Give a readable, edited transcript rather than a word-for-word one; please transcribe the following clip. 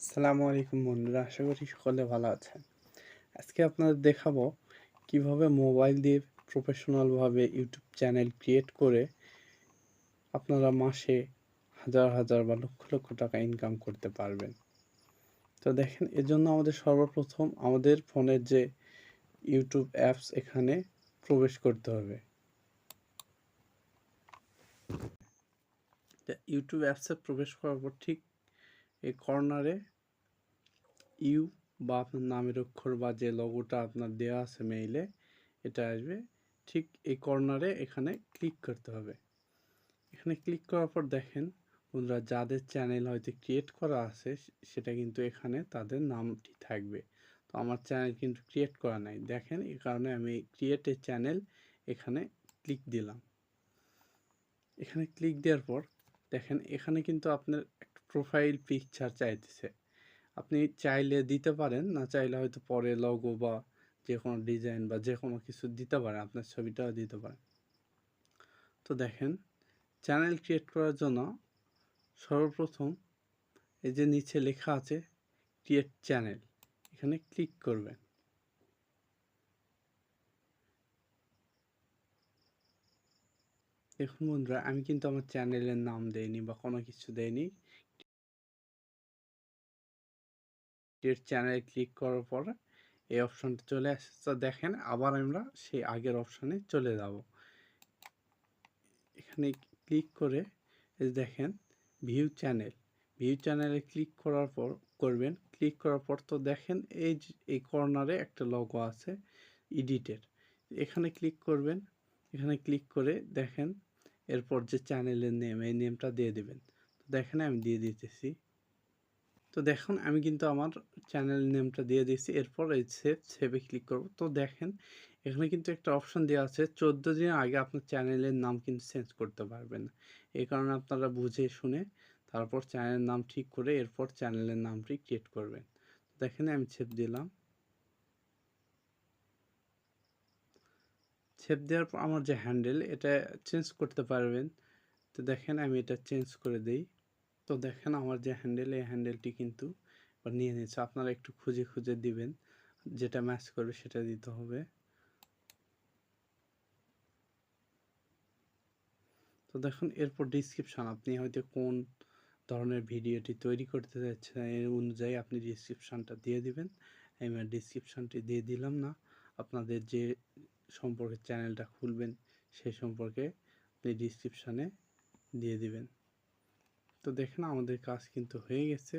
আসসালামু আলাইকুম বন্ধুরা, আশা করি সকলে ভালো আছেন। আজকে আপনাদের দেখাবো কিভাবে মোবাইল দিয়ে প্রফেশনালভাবে ইউটিউব চ্যানেল ক্রিয়েট করে আপনারা মাসে হাজার হাজার বা লক্ষ লক্ষ টাকা ইনকাম করতে পারবেন। তো দেখেন, এর জন্য আমাদের সর্বপ্রথম আমাদের ফোনের যে ইউটিউব অ্যাপস, এখানে প্রবেশ করতে হবে। ইউটিউব অ্যাপসে প্রবেশ করার পর ঠিক এই কর্নারে ইউ বা আপনার নামের অক্ষর বা যে লোগোটা আপনার দেওয়া আছে মেইলে, এটা আসবে। ঠিক এই কর্নারে এখানে ক্লিক করতে হবে। এখানে ক্লিক করার পর দেখেন বন্ধুরা, যাদের চ্যানেল হয়তো ক্রিয়েট করা আছে সেটা কিন্তু এখানে তাদের নামটি থাকবে। তো আমার চ্যানেল কিন্তু ক্রিয়েট করা নাই, দেখেন এই কারণে আমি ক্রিয়েট এ চ্যানেল এখানে ক্লিক দিলাম। এখানে ক্লিক দেওয়ার পর দেখেন এখানে কিন্তু আপনার একটা প্রোফাইল পিকচার চাইতেছে। আপনি চাইলে দিতে পারেন, না চাইলে হয়তো পরে লোগো বা যে কোনো ডিজাইন বা যে কোনো কিছু দিতে পারেন, আপনার ছবিটাও দিতে পারেন। তো দেখেন, চ্যানেল ক্রিয়েট করার জন্য সর্বপ্রথম এই যে নিচে লেখা আছে ক্রিয়েট চ্যানেল, এখানে ক্লিক করবেন। দেখুন বন্ধুরা, আমি কিন্তু আমার চ্যানেলের নাম দেইনি বা কোনো কিছু দেইনি। ক্রিয়েট চ্যানেলে ক্লিক করার পর এই অপশনটা চলে আসছে। তো দেখেন, আবার আমরা সেই আগের অপশনে চলে যাব। এখানে ক্লিক করে এই দেখেন ভিউ চ্যানেল, ভিউ চ্যানেলে ক্লিক করার পর করবেন। ক্লিক করার পর তো দেখেন এই কর্নারে একটা লোগো আছে এডিটের, এখানে ক্লিক করবেন। এখানে ক্লিক করে দেখেন এরপর যে চ্যানেলের নেম, এই নেমটা দিয়ে দেবেন। তো দেখেন আমি দিয়ে দিতেছি। তো দেখুন আমি কিন্তু আমার চ্যানেল নেমটা দিয়ে দিয়েছি। এরপর এই সেভে ক্লিক করব। তো দেখেন এখানে কিন্তু একটা অপশন দেওয়া আছে 14 দিনের আগে আপনার চ্যানেলের নাম কিন্তু চেঞ্জ করতে পারবেন না। এই কারণে আপনারা বুঝে শুনে তারপর চ্যানেলের নাম ঠিক করে এরপর চ্যানেলের নামটি ক্রিয়েট করবেন। দেখেন আমি সেভ দিলাম। সেভ দেওয়ার পর আমার যে হ্যান্ডেল, এটা চেঞ্জ করতে পারবেন। তো দেখেন আমি এটা চেঞ্জ করে দেই। তো দেখেন আমার যে হ্যান্ডেল, এই হ্যান্ডেলটি কিন্তু নিয়ে নিচ্ছে। আপনারা একটু খুঁজে খুঁজে দিবেন, যেটা ম্যাচ করবে সেটা দিতে হবে। তো দেখুন এরপর ডিসক্রিপশান, আপনি হয়তো কোন ধরনের ভিডিওটি তৈরি করতে চাচ্ছেন এর অনুযায়ী আপনি ডিসক্রিপশানটা দিয়ে দিবেন। আমি ডিসক্রিপশানটি দিয়ে দিলাম না, আপনাদের যে সম্পর্কে চ্যানেলটা খুলবেন সেই সম্পর্কে আপনি ডিসক্রিপশানে দিয়ে দিবেন। তো দেখেন আমাদের কাজ কিন্তু হয়ে গেছে।